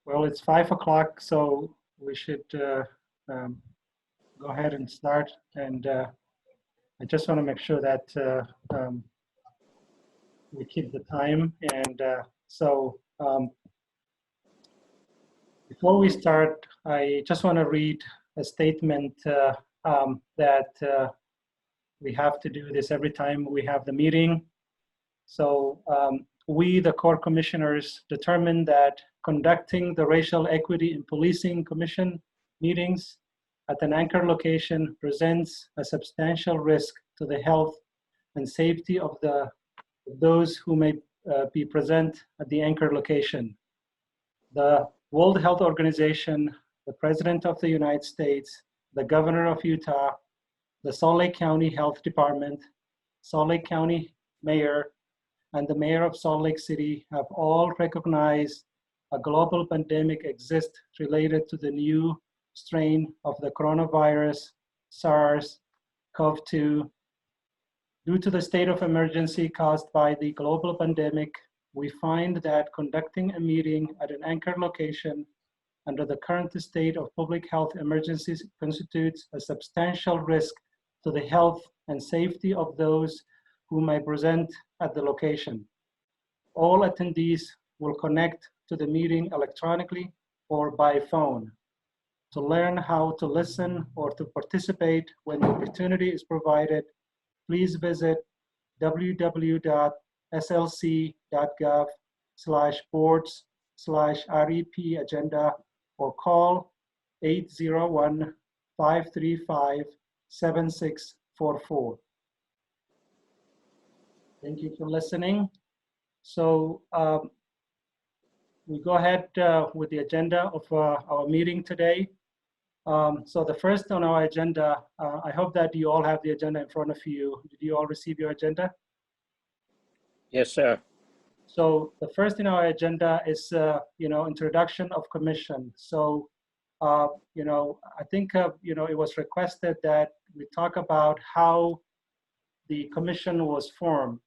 Well, it's 5 o'clock, so we should um, go ahead and start. And I just want to make sure that we keep the time. And before we start, I just want to read a statement that we have to do this every time we have the meeting. So we, the Corps Commissioners, determined that conducting the Racial Equity in Policing Commission meetings at an anchor location presents a substantial risk to the health and safety of those who may be present at the anchor location. The World Health Organization, the President of the United States, the Governor of Utah, the Salt Lake County Health Department, Salt Lake County Mayor, and the Mayor of Salt Lake City have all recognized a global pandemic exists related to the new strain of the coronavirus, SARS-CoV-2. Due to the state of emergency caused by the global pandemic, we find that conducting a meeting at an anchor location under the current state of public health emergencies constitutes a substantial risk to the health and safety of those who may present at the location. All attendees will connect to the meeting electronically or by phone. To learn how to listen or to participate when the opportunity is provided, please visit www.slc.gov/boards/REP agenda or call 801-535-7644. Thank you for listening. So we go ahead with the agenda of our meeting today. So the first on our agenda, I hope that you all have the agenda in front of you. Did you all receive your agenda? Yes, sir. So the first in our agenda is, introduction of commission. So, I think, it was requested that we talk about how the commission was formed.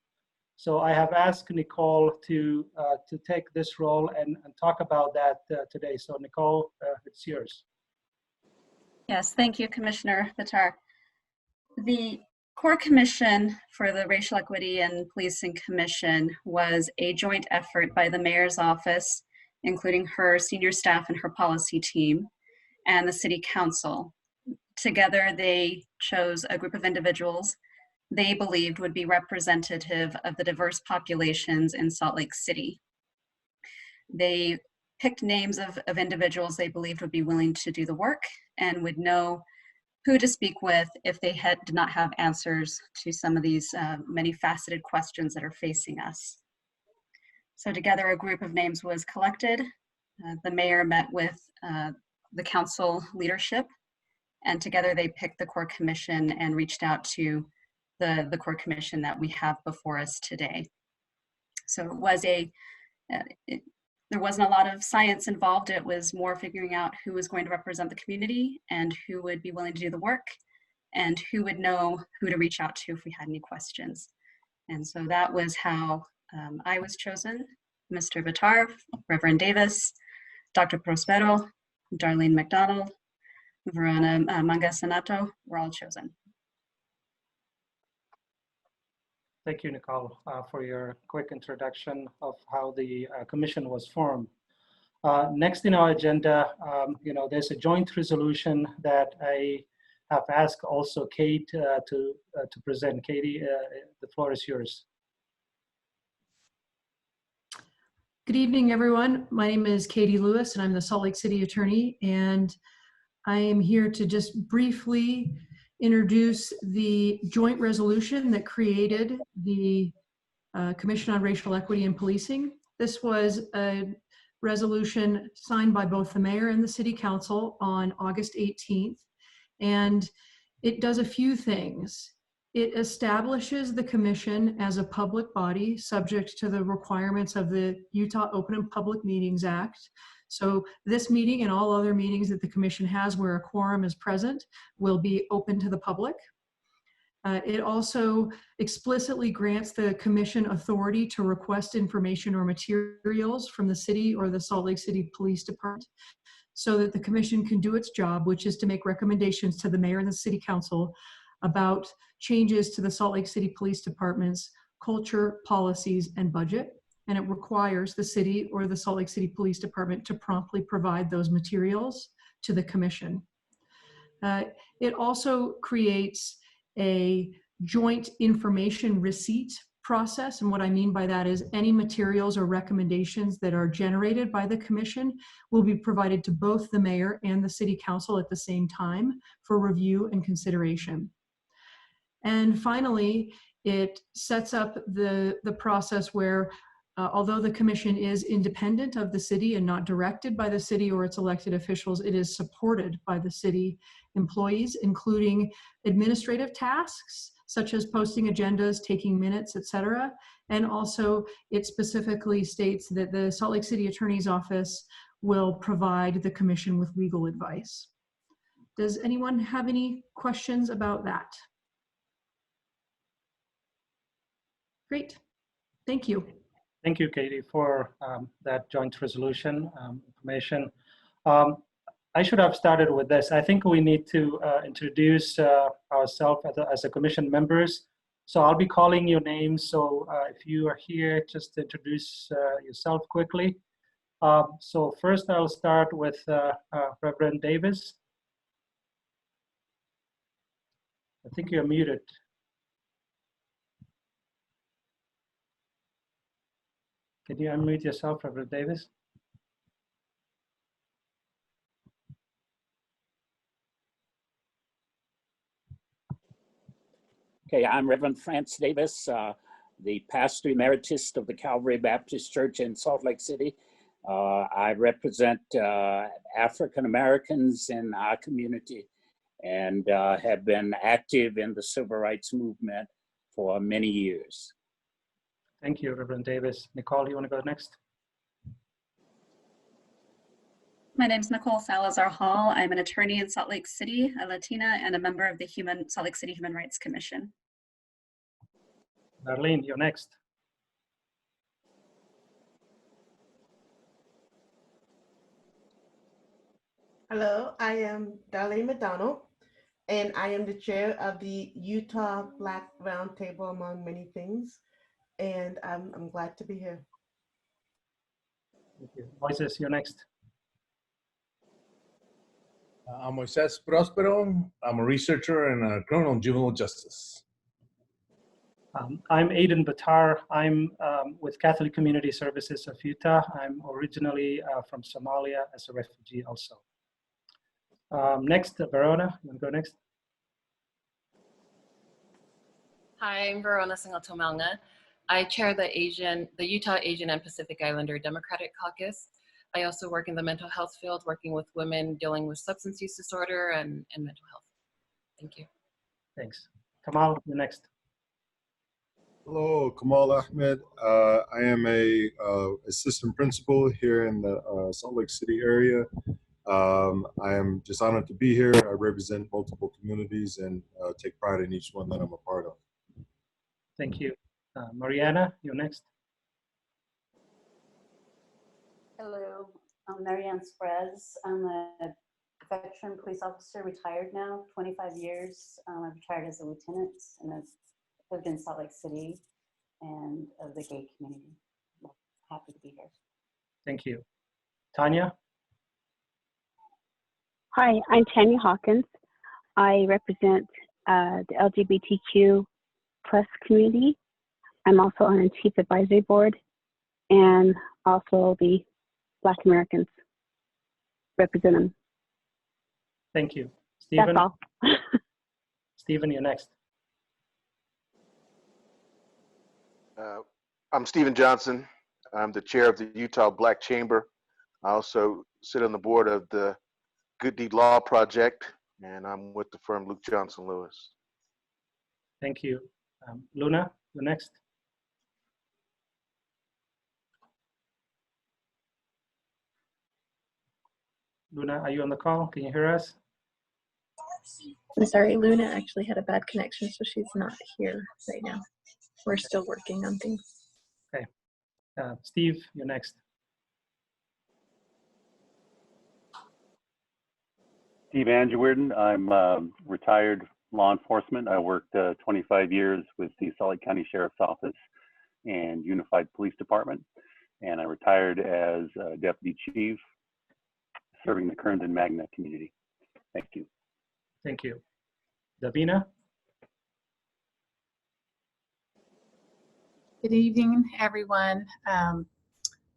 So I have asked Nicole to take this role and talk about that today. So Nicole, it's yours. Yes, thank you, Commissioner Bitar. The Corps Commission for the Racial Equity and Policing Commission was a joint effort by the Mayor's Office, including her senior staff and her policy team, and the City Council. Together, they chose a group of individuals they believed would be representative of the diverse populations in Salt Lake City. They picked names of individuals they believed would be willing to do the work and would know who to speak with if they did not have answers to some of these many faceted questions that are facing us. So together, a group of names was collected. The mayor met with the council leadership, and together they picked the Corps Commission and reached out to the Corps Commission that we have before us today. So it was there wasn't a lot of science involved. It was more figuring out who was going to represent the community and who would be willing to do the work and who would know who to reach out to if we had any questions. And so that was how I was chosen. Mr. Bitar, Reverend Davis, Dr. Prospero, Darlene McDonald, Verona Mangasanato were all chosen. Thank you, Nicole, for your quick introduction of how the commission was formed. Next in our agenda, there's a joint resolution that I have asked also Kate to present. Katie, the floor is yours. Good evening, everyone. My name is Katie Lewis, and I'm the Salt Lake City Attorney, and I am here to just briefly introduce the joint resolution that created the Commission on Racial Equity and Policing. This was a resolution signed by both the mayor and the city council on August 18th, and it does a few things. It establishes the commission as a public body subject to the requirements of the Utah Open and Public Meetings Act. So this meeting and all other meetings that the commission has where a quorum is present will be open to the public. It also explicitly grants the commission authority to request information or materials from the city or the Salt Lake City Police Department so that the commission can do its job, which is to make recommendations to the mayor and the city council about changes to the Salt Lake City Police Department's culture, policies, and budget. And it requires the city or the Salt Lake City Police Department to promptly provide those materials to the commission. It also creates a joint information receipt process. And what I mean by that is any materials or recommendations that are generated by the commission will be provided to both the mayor and the city council at the same time for review and consideration. And finally, it sets up the process where although the commission is independent of the city and not directed by the city or its elected officials, it is supported by the city employees, including administrative tasks, such as posting agendas, taking minutes, etc. And also it specifically states that the Salt Lake City Attorney's Office will provide the commission with legal advice. Does anyone have any questions about that? Great, thank you. Thank you, Katie, for that joint resolution information. I should have started with this. I think we need to introduce ourselves as a commission members. So I'll be calling your names. So if you are here, just introduce yourself quickly. So first I'll start with Reverend Davis. I think you're muted. Can you unmute yourself, Reverend Davis? Okay, I'm Reverend France Davis, the pastor emeritus of the Calvary Baptist Church in Salt Lake City. I represent African Americans in our community and have been active in the civil rights movement for many years. Thank you, Reverend Davis. Nicole, you want to go next? My name is Nicole Salazar Hall. I'm an attorney in Salt Lake City, a Latina, and a member of the Salt Lake City Human Rights Commission. Darlene, you're next. Hello, I am Darlene McDonald, and I am the chair of the Utah Black Roundtable, among many things. And I'm glad to be here. Thank you. Moises, you're next. I'm Moises Prospero. I'm a researcher in criminal and juvenile justice. I'm Aidan Batar. I'm with Catholic Community Services of Utah. I'm originally from Somalia as a refugee also. Next, Verona, you want to go next? Hi, I'm Verona Singaltomelnga. I chair the Utah Asian and Pacific Islander Democratic Caucus. I also work in the mental health field, working with women dealing with substance use disorder and mental health. Thank you. Thanks. Kamal, you're next. Hello, Kamal Ahmed. I am a assistant principal here in the Salt Lake City area. I am just honored to be here. I represent multiple communities and take pride in each one that I'm a part of. Thank you. Mariana, you're next. Hello, I'm Marianne Sprez. I'm a veteran police officer, retired now, 25 years. I retired as a lieutenant and I've lived in Salt Lake City and of the gay community. I'm happy to be here. Thank you. Tanya? Hi, I'm Tanya Hawkins. I represent the LGBTQ plus community. I'm also on the Chief Advisory Board and also the Black Americans represent them. Thank you. Stephen? That's all. Stephen, you're next. I'm Stephen Johnson. I'm the chair of the Utah Black Chamber. I also sit on the board of the Good Deed Law Project, and I'm with the firm Luke Johnson Lewis. Thank you. Luna, you're next. Luna, are you on the call? Can you hear us? I'm sorry, Luna actually had a bad connection, so she's not here right now. We're still working on things. Okay. Steve, you're next. Steve Angewerden. I'm retired law enforcement. I worked 25 years with the Salt Lake County Sheriff's Office and Unified Police Department. And I retired as Deputy Chief, serving the Kearns and Magna community. Thank you. Thank you. Davina? Good evening, everyone. My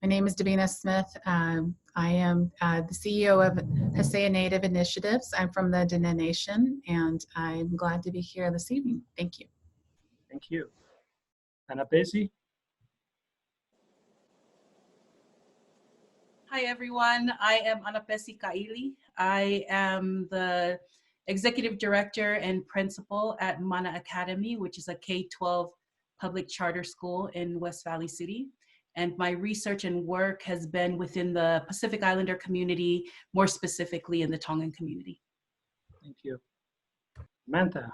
name is Davina Smith. I am the CEO of Hesea Native Initiatives. I'm from the Dene Nation, and I'm glad to be here this evening. Thank you. Thank you. Anabesi? Hi, everyone. I am Anapesi Kaili. I am the Executive Director and Principal at Mana Academy, which is a K-12 public charter school in West Valley City. And my research and work has been within the Pacific Islander community, more specifically in the Tongan community. Thank you. Samantha?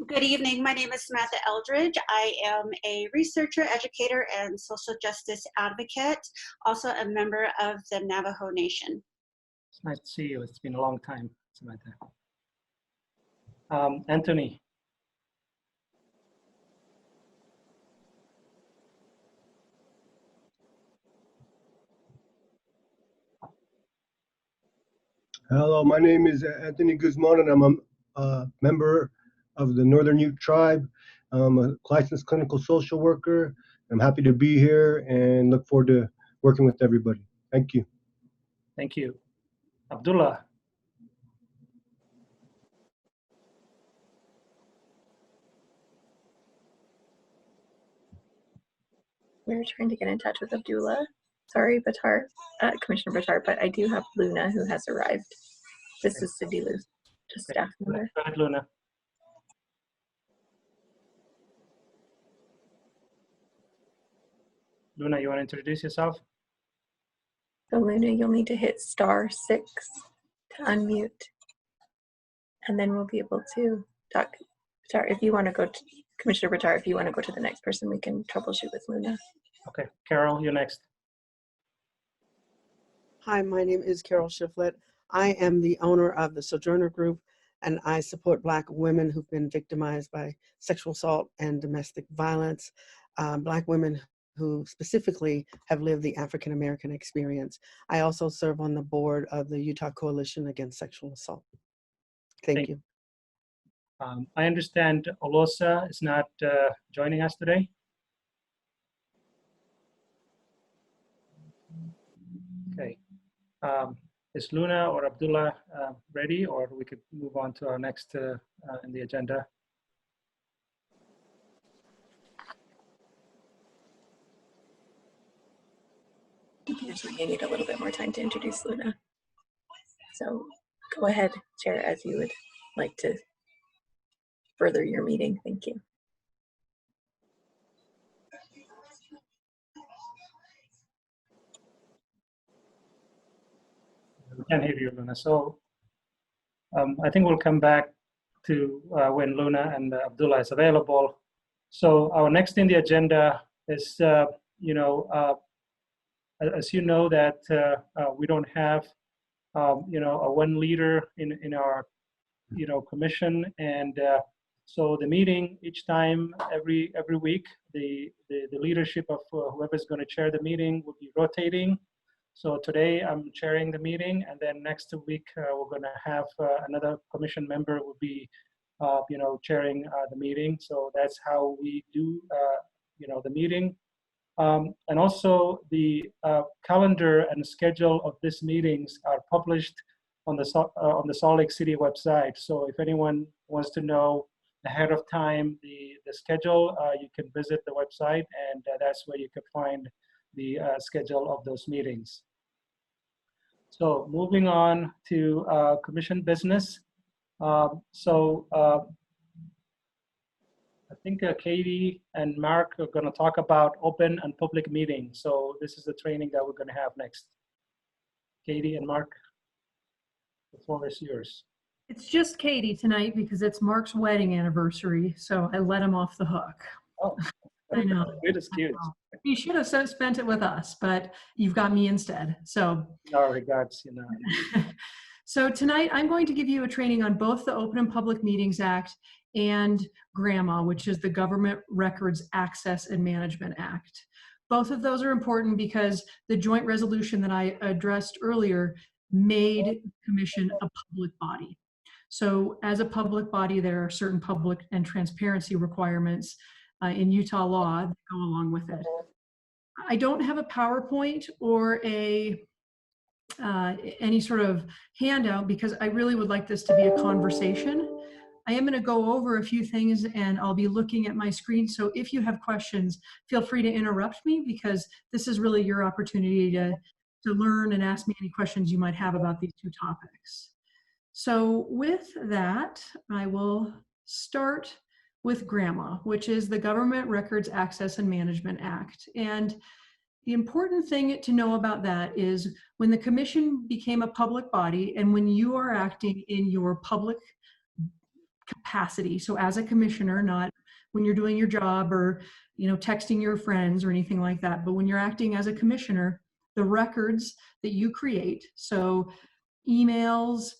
Good evening. My name is Samantha Eldridge. I am a researcher, educator, and social justice advocate, also a member of the Navajo Nation. It's nice to see you. It's been a long time, Samantha. Anthony? Hello, my name is Anthony Guzman, and I'm a member of the Northern Ute Tribe. I'm a licensed clinical social worker. I'm happy to be here and look forward to working with everybody. Thank you. Thank you. Abdullah? We're trying to get in touch with Abdullah. Sorry, Batar, Commissioner Batar, but I do have Luna who has arrived. This is Cindy Lou, just staff member. Go ahead, Luna. Luna, you want to introduce yourself? So Luna, you'll need to hit *6 to unmute. And then we'll be able to talk. Sorry, if you want to go to Commissioner Batar, if you want to go to the next person, we can troubleshoot with Luna. Okay, Carol, you're next. Hi, my name is Carol Shiflett. I am the owner of the Sojourner Group, and I support Black women who've been victimized by sexual assault and domestic violence, Black women who specifically have lived the African American experience. I also serve on the board of the Utah Coalition Against Sexual Assault. Thank you. I understand Olosa is not joining us today. Okay. Is Luna or Abdullah ready, or we could move on to our next in the agenda? Usually you need a little bit more time to introduce Luna. So go ahead, Chair, as you would like to further your meeting. Thank you. We can't hear you, Luna. So I think we'll come back to when Luna and Abdullah is available. So our next in the agenda is, as you know, that we don't have, a one leader in our, commission, and so the meeting each time, every week, the leadership of whoever's going to chair the meeting will be rotating. So today I'm chairing the meeting, and then next week we're going to have another commission member will be, chairing the meeting. So that's how we do, the meeting. And also the calendar and schedule of these meetings are published on the Salt Lake City website. So if anyone wants to know ahead of time the schedule, you can visit the website, and that's where you can find the schedule of those meetings. So moving on to commission business. I think Katie and Mark are going to talk about open and public meetings. So this is the training that we're going to have next. Katie and Mark, the floor is yours. It's just Katie tonight because it's Mark's wedding anniversary, so I let him off the hook. Oh, I know. good excuse. He should have spent it with us, but you've got me instead. So, Our regards, you know. so tonight I'm going to give you a training on both the Open and Public Meetings Act and GRAMA, which is the Government Records Access and Management Act. Both of those are important because the joint resolution that I addressed earlier made the commission a public body. So as a public body, there are certain public and transparency requirements in Utah law that go along with it. I don't have a PowerPoint or a any sort of handout because I really would like this to be a conversation. I am going to go over a few things and I'll be looking at my screen. So if you have questions, feel free to interrupt me because this is really your opportunity to learn and ask me any questions you might have about these two topics. So with that, I will start with GRAMA, which is the Government Records Access and Management Act. And the important thing to know about that is when the commission became a public body and when you are acting in your public capacity, so as a commissioner, not when you're doing your job or texting your friends or anything like that, but when you're acting as a commissioner, the records that you create, so emails,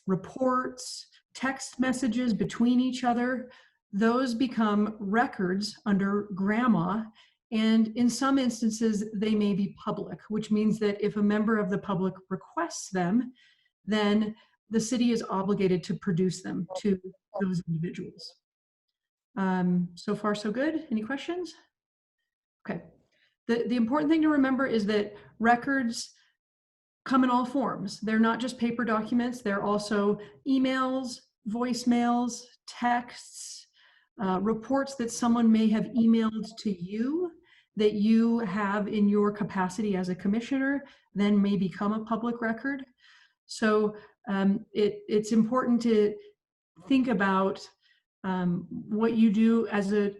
reports, text messages between each other, those become records under GRAMA, and in some instances they may be public, which means that if a member of the public requests them, then the city is obligated to produce them to those individuals. So far so good. Any questions? Okay. The important thing to remember is that records come in all forms. They're not just paper documents, they're also emails, voicemails, texts, reports that someone may have emailed to you that you have in your capacity as a commissioner, then may become a public record. So it's important to think about what you do as a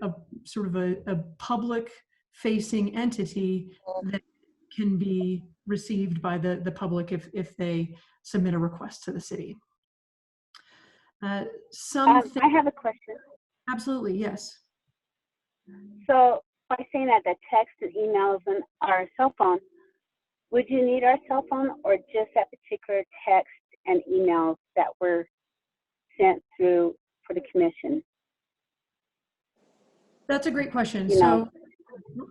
sort of a public facing entity that can be received by the public if they submit a request to the city. I have a question. Absolutely, yes. So by saying that the text and emails and our cell phone, would you need our cell phone or just that particular text and emails that were sent through for the commission? That's a great question. So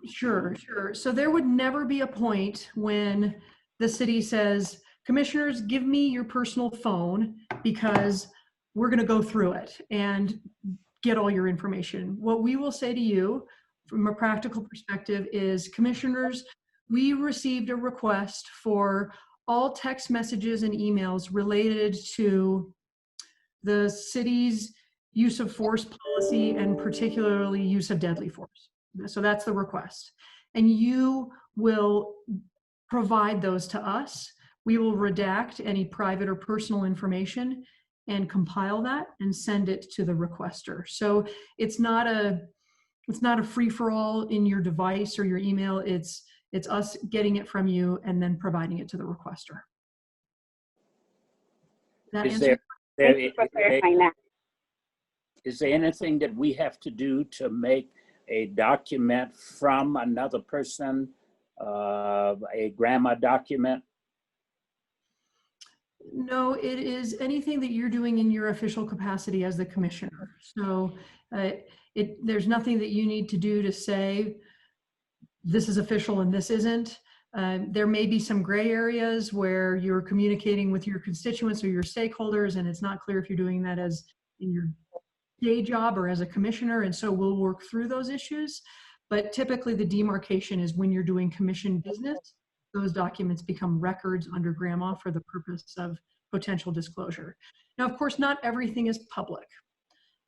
sure. So there would never be a point when the city says, commissioners, give me your personal phone because we're going to go through it and get all your information. What we will say to you from a practical perspective is, commissioners, we received a request for all text messages and emails related to the city's use of force policy and particularly use of deadly force. So that's the request. And you will provide those to us. We will redact any private or personal information and compile that and send it to the requester. So it's not a free-for-all in your device or your email. It's us getting it from you and then providing it to the requester. Is there anything that we have to do to make a document from another person, a GRAMA document? No, it is anything that you're doing in your official capacity as the commissioner. So there's nothing that you need to do to say this is official and this isn't. There may be some gray areas where you're communicating with your constituents or your stakeholders and it's not clear if you're doing that as in your day job or as a commissioner, and so we'll work through those issues. But typically the demarcation is when you're doing commission business, those documents become records under GRAMA for the purpose of potential disclosure. Now, of course, not everything is public.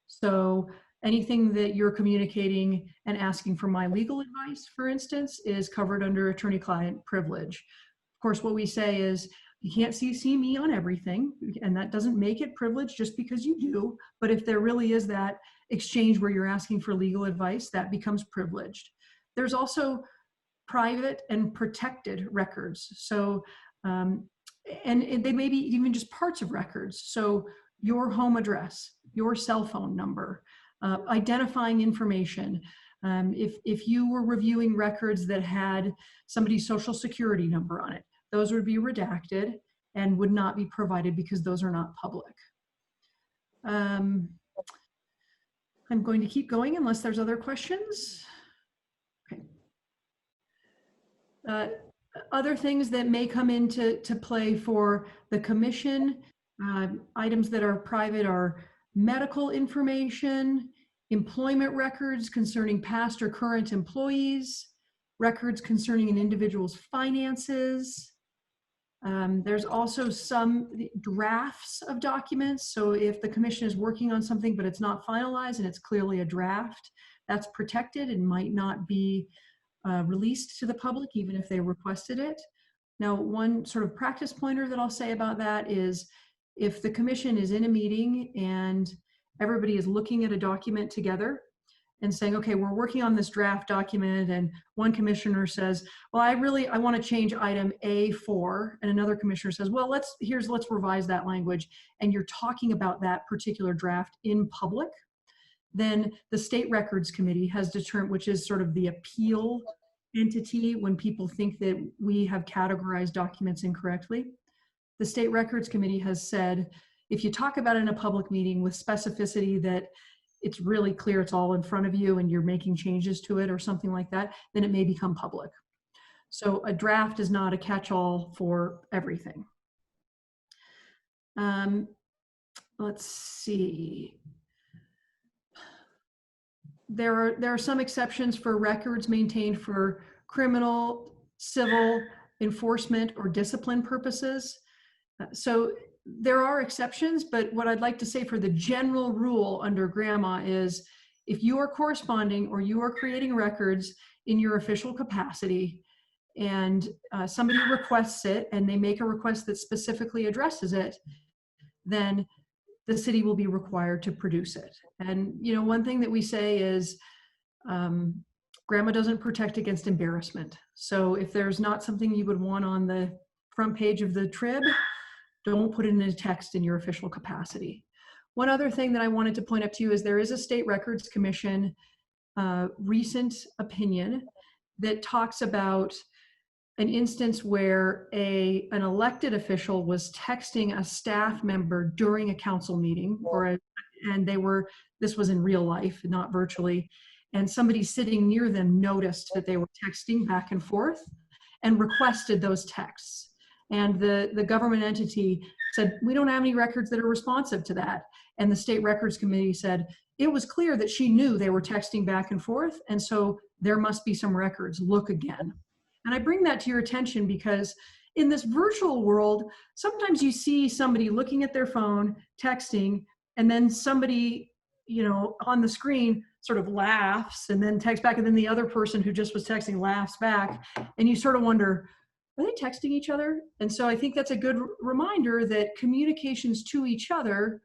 So anything that you're communicating and asking for my legal advice, for instance, is covered under attorney-client privilege. Of course, what we say is you can't CC me on everything, and that doesn't make it privileged just because you do. But if there really is that exchange where you're asking for legal advice, that becomes privileged. There's also private and protected records. So and they may be even just parts of records. So your home address, your cell phone number, identifying information. If you were reviewing records that had somebody's social security number on it, those would be redacted and would not be provided because those are not public. I'm going to keep going unless there's other questions. Okay. Other things that may come into play for the commission, items that are private are medical information, employment records concerning past or current employees, records concerning an individual's finances. There's also some drafts of documents. So if the commission is working on something, but it's not finalized and it's clearly a draft, that's protected and might not be released to the public, even if they requested it. Now, one sort of practice pointer that I'll say about that is if the commission is in a meeting and everybody is looking at a document together and saying, okay, we're working on this draft document, and one commissioner says, well, I want to change item A4, and another commissioner says, well, let's revise that language, and you're talking about that particular draft in public, then the State Records Committee has determined, which is sort of the appeal entity when people think that we have categorized documents incorrectly. The State Records Committee has said, if you talk about it in a public meeting with specificity that it's really clear it's all in front of you and you're making changes to it or something like that, then it may become public. So a draft is not a catch-all for everything. Let's see. There are some exceptions for records maintained for criminal, civil, enforcement, or discipline purposes. So there are exceptions, but what I'd like to say for the general rule under GRAMA is if you are corresponding or you are creating records in your official capacity and somebody requests it and they make a request that specifically addresses it, then the city will be required to produce it. And you know, one thing that we say is GRAMA doesn't protect against embarrassment. So if there's not something you would want on the front page of the Trib, don't put it in a text in your official capacity. One other thing that I wanted to point out to you is there is a State Records Commission recent opinion that talks about an instance where an elected official was texting a staff member during a council meeting, and this was in real life, not virtually, and somebody sitting near them noticed that they were texting back and forth and requested those texts. And the government entity said, we don't have any records that are responsive to that. And the State Records Committee said, it was clear that she knew they were texting back and forth, and so there must be some records, look again. And I bring that to your attention because in this virtual world, sometimes you see somebody looking at their phone, texting, and then somebody, you know, on the screen sort of laughs and then texts back, and then the other person who just was texting laughs back, and you sort of wonder, are they texting each other? And so I think that's a good reminder that communications to each other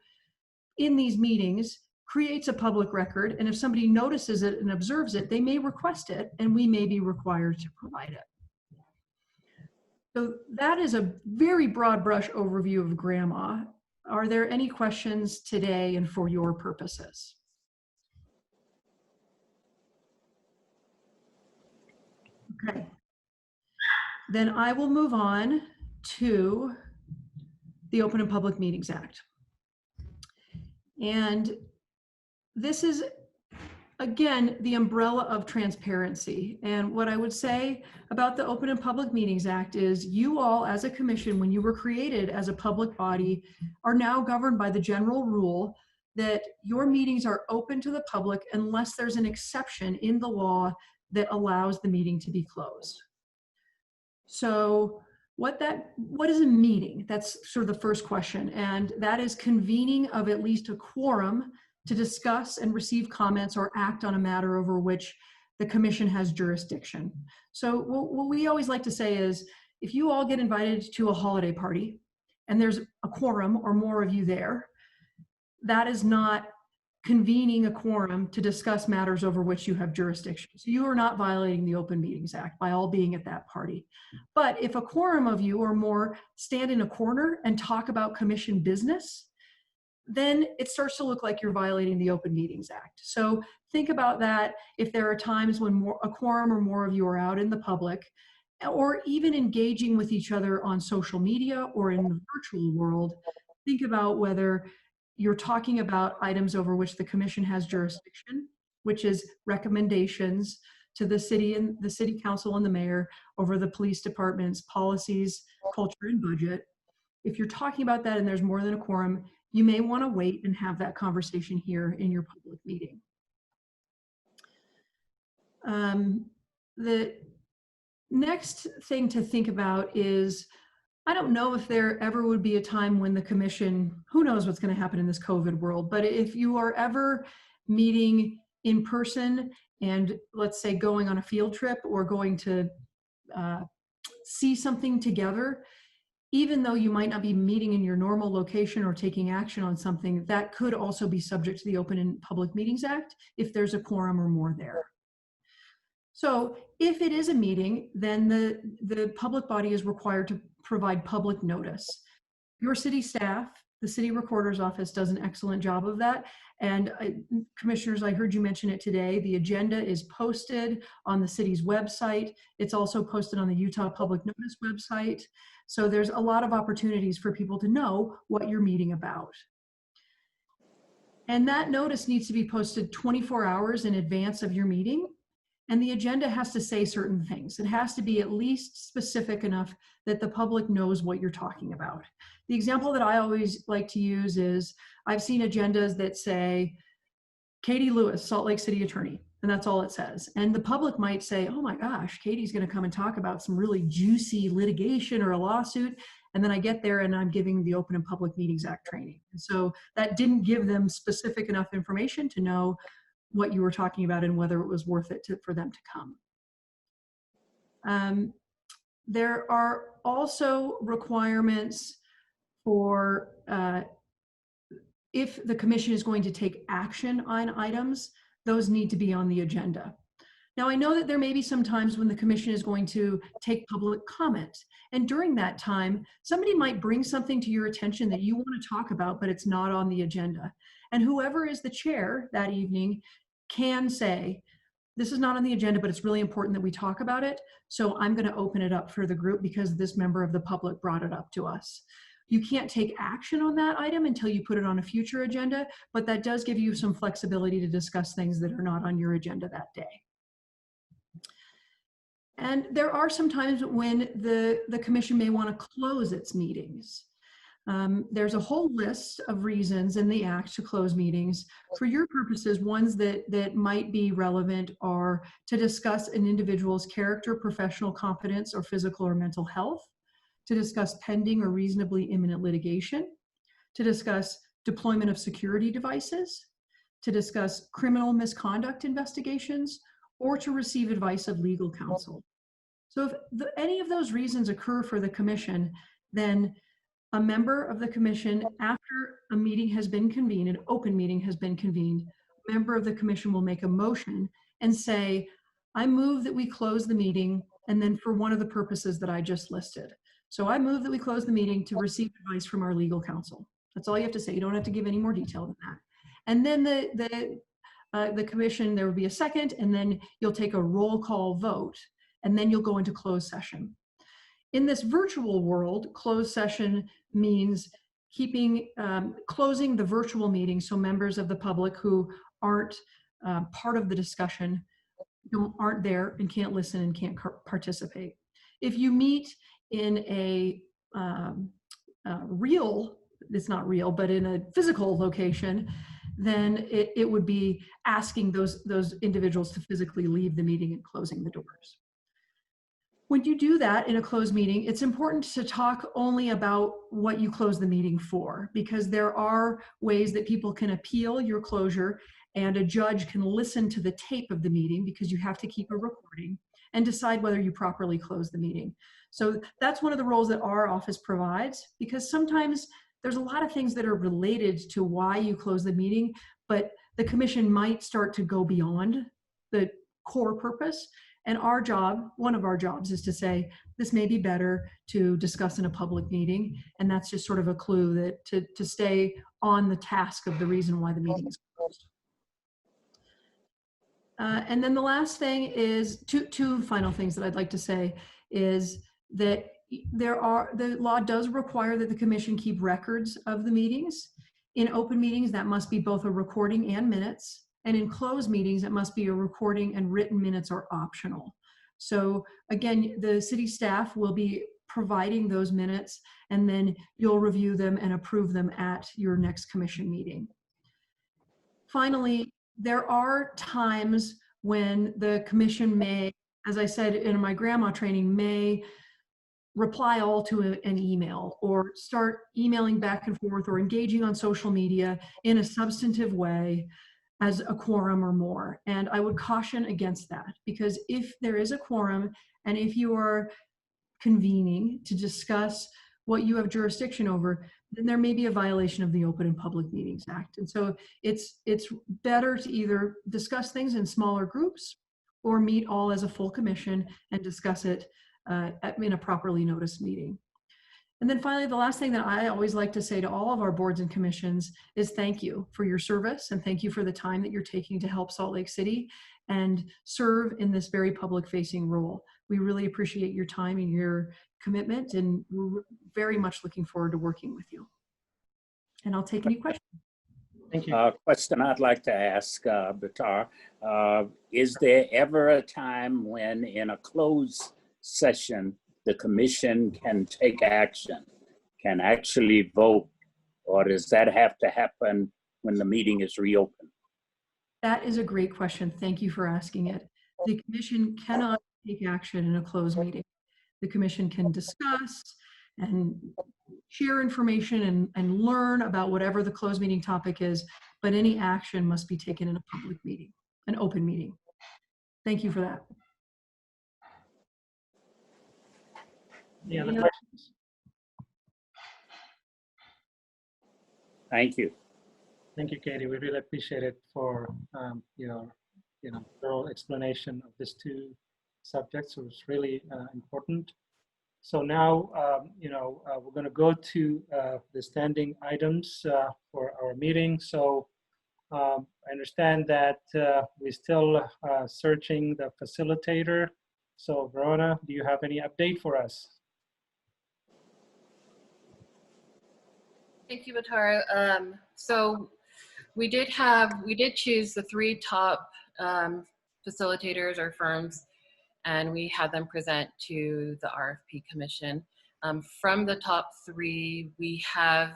in these meetings creates a public record. And if somebody notices it and observes it, they may request it and we may be required to provide it. So that is a very broad brush overview of GRAMA. Are there any questions today and for your purposes? Okay. Then I will move on to the Open and Public Meetings Act. And this is, again, the umbrella of transparency. And what I would say about the Open and Public Meetings Act is you all as a commission, when you were created as a public body, are now governed by the general rule that your meetings are open to the public unless there's an exception in the law that allows the meeting to be closed. So what is a meeting? That's sort of the first question. And that is convening of at least a quorum to discuss and receive comments or act on a matter over which the commission has jurisdiction. So what we always like to say is, if you all get invited to a holiday party and there's a quorum or more of you there, that is not convening a quorum to discuss matters over which you have jurisdiction. So you are not violating the Open Meetings Act by all being at that party. But if a quorum of you or more stand in a corner and talk about commission business, then it starts to look like you're violating the Open Meetings Act. So think about that if there are times when a quorum or more of you are out in the public, or even engaging with each other on social media or in the virtual world. Think about whether you're talking about items over which the commission has jurisdiction, which is recommendations to the city and the city council and the mayor over the police department's policies, culture, and budget. If you're talking about that and there's more than a quorum, you may want to wait and have that conversation here in your public meeting. The next thing to think about is, I don't know if there ever would be a time when the commission, who knows what's going to happen in this COVID world, but if you are ever meeting in person and let's say going on a field trip or going to see something together, even though you might not be meeting in your normal location or taking action on something, that could also be subject to the Open and Public Meetings Act if there's a quorum or more there. So if it is a meeting, then the public body is required to provide public notice. Your city staff, the city recorder's office, does an excellent job of that. And commissioners, I heard you mention it today. The agenda is posted on the city's website. It's also posted on the Utah Public Notice website. So there's a lot of opportunities for people to know what you're meeting about. And that notice needs to be posted 24 hours in advance of your meeting. And the agenda has to say certain things. It has to be at least specific enough that the public knows what you're talking about. The example that I always like to use is, I've seen agendas that say, Katie Lewis, Salt Lake City Attorney, and that's all it says. And the public might say, oh my gosh, Katie's gonna come and talk about some really juicy litigation or a lawsuit. And then I get there and I'm giving the Open and Public Meetings Act training. And so that didn't give them specific enough information to know what you were talking about and whether it was worth it for them to come. There are also requirements for if the commission is going to take action on items, those need to be on the agenda. Now, I know that there may be some times when the commission is going to take public comment. And during that time, somebody might bring something to your attention that you want to talk about, but it's not on the agenda. And whoever is the chair that evening can say, this is not on the agenda, but it's really important that we talk about it. So I'm going to open it up for the group because this member of the public brought it up to us. You can't take action on that item until you put it on a future agenda, but that does give you some flexibility to discuss things that are not on your agenda that day. And there are some times when the commission may want to close its meetings. There's a whole list of reasons in the Act to close meetings. For your purposes, ones that might be relevant are to discuss an individual's character, professional competence, or physical or mental health, to discuss pending or reasonably imminent litigation, to discuss deployment of security devices, to discuss criminal misconduct investigations, or to receive advice of legal counsel. So if any of those reasons occur for the commission, then a member of the commission, after a meeting has been convened, an open meeting has been convened, a member of the commission will make a motion and say, I move that we close the meeting, and then for one of the purposes that I just listed. So I move that we close the meeting to receive advice from our legal counsel. That's all you have to say. You don't have to give any more detail than that. And then the commission, there will be a second, and then you'll take a roll call vote, and then you'll go into closed session. In this virtual world, closed session means closing the virtual meeting so members of the public who aren't part of the discussion aren't there and can't listen and can't participate. If you meet in a real, it's not real, but in a physical location, then it would be asking those individuals to physically leave the meeting and closing the doors. When you do that in a closed meeting, it's important to talk only about what you close the meeting for, because there are ways that people can appeal your closure, and a judge can listen to the tape of the meeting, because you have to keep a recording, and decide whether you properly close the meeting. So that's one of the roles that our office provides, because sometimes there's a lot of things that are related to why you close the meeting, but the commission might start to go beyond the core purpose. And our job, one of our jobs, is to say, this may be better to discuss in a public meeting. And that's just sort of a clue that to stay on the task of the reason why the meeting is closed. And then the last thing is two final things that I'd like to say is that the law does require that the commission keep records of the meetings. In open meetings, that must be both a recording and minutes. And in closed meetings, it must be a recording, and written minutes are optional. So again, the city staff will be providing those minutes, and then you'll review them and approve them at your next commission meeting. Finally, there are times when the commission may, as I said in my grandma training, may reply all to an email or start emailing back and forth or engaging on social media in a substantive way as a quorum or more. And I would caution against that, because if there is a quorum and if you are convening to discuss what you have jurisdiction over, then there may be a violation of the Open and Public Meetings Act. And so it's better to either discuss things in smaller groups or meet all as a full commission and discuss it in a properly noticed meeting. And then finally, the last thing that I always like to say to all of our boards and commissions is thank you for your service, and thank you for the time that you're taking to help Salt Lake City and serve in this very public-facing role. We really appreciate your time and your commitment, and we're very much looking forward to working with you. And I'll take any questions. Thank you. Question I'd like to ask Bitar. Is there ever a time when in a closed session the commission can take action, can actually vote, or does that have to happen when the meeting is reopened? That is a great question. Thank you for asking it. The commission cannot take action in a closed meeting. The commission can discuss and share information and learn about whatever the closed meeting topic is, but any action must be taken in a public meeting, an open meeting. Thank you for that. Any other questions? Thank you. Thank you, Katie. We really appreciate it for your thorough explanation of these two subjects. So it's really important. So now, we're going to go to the standing items for our meeting. So I understand that we're still searching the facilitator. So Verona, do you have any update for us? Thank you, Bitar. So we did choose the 3 top facilitators or firms, and we had them present to the RFP Commission. From the top 3, we have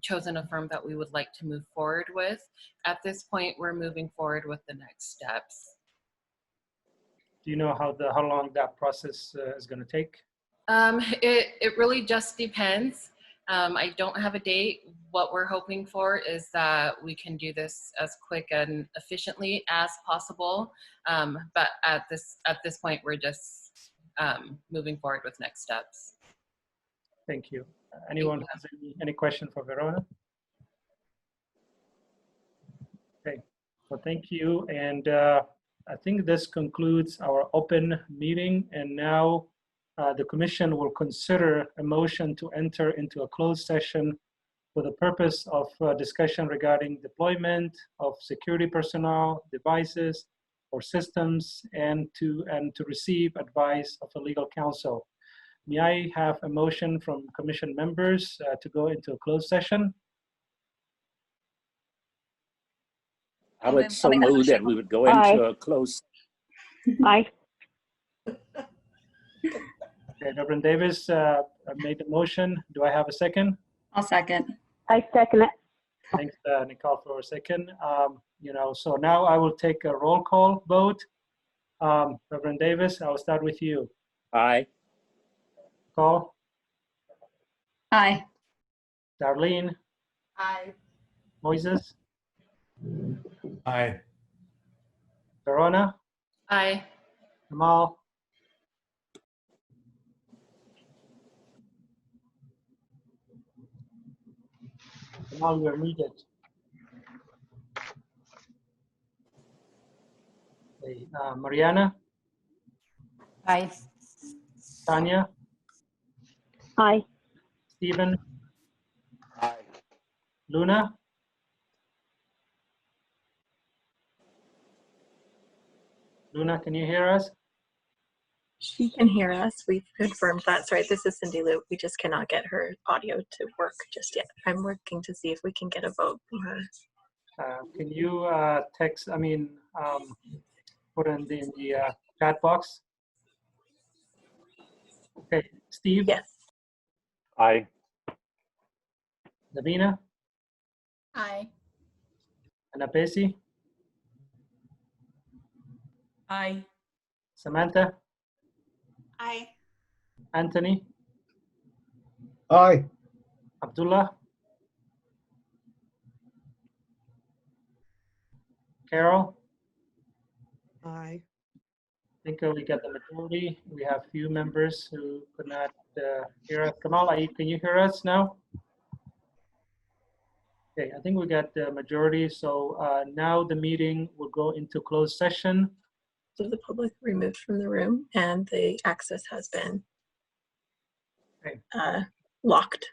chosen a firm that we would like to move forward with. At this point, we're moving forward with the next steps. Do you know how long that process is going to take? It really just depends. I don't have a date. What we're hoping for is that we can do this as quick and efficiently as possible. But at this point, we're just moving forward with next steps. Thank you. Anyone has any question for Verona? Okay, well, thank you. And I think this concludes our open meeting. And now the commission will consider a motion to enter into a closed session for the purpose of discussion regarding deployment of security personnel, devices, or systems, and to receive advice of a legal counsel. May I have a motion from commission members to go into a closed session? I would so move that we would go into a closed. Aye. Okay, Reverend Davis made the motion. Do I have a second? I'll second. I second it. Thanks, Nicole, for a second. So now I will take a roll call vote. Reverend Davis, I will start with you. Aye. Nicole? Aye. Darlene? Aye. Moises? Aye. Verona? Aye. Kamal? Kamal, you're muted. Okay, Mariana, Aye. Tanya, Aye. Stephen, Aye. Luna, Luna, can you hear us? She can hear us. We've confirmed that. Sorry, this is Cindy Lou. We just cannot get her audio to work just yet. I'm working to see if we can get a vote from her. Can you text, put in the chat box? Okay, Steve? Yes. Aye. Davina? Aye. Anapesi? Aye. Samantha? Aye. Anthony? Aye. Abdullah? Carol? Aye. I think we got the majority. We have few members who could not hear us. Kamal, can you hear us now? Okay, I think we got the majority. So now the meeting will go into closed session. So the public removed from the room and the access has been locked.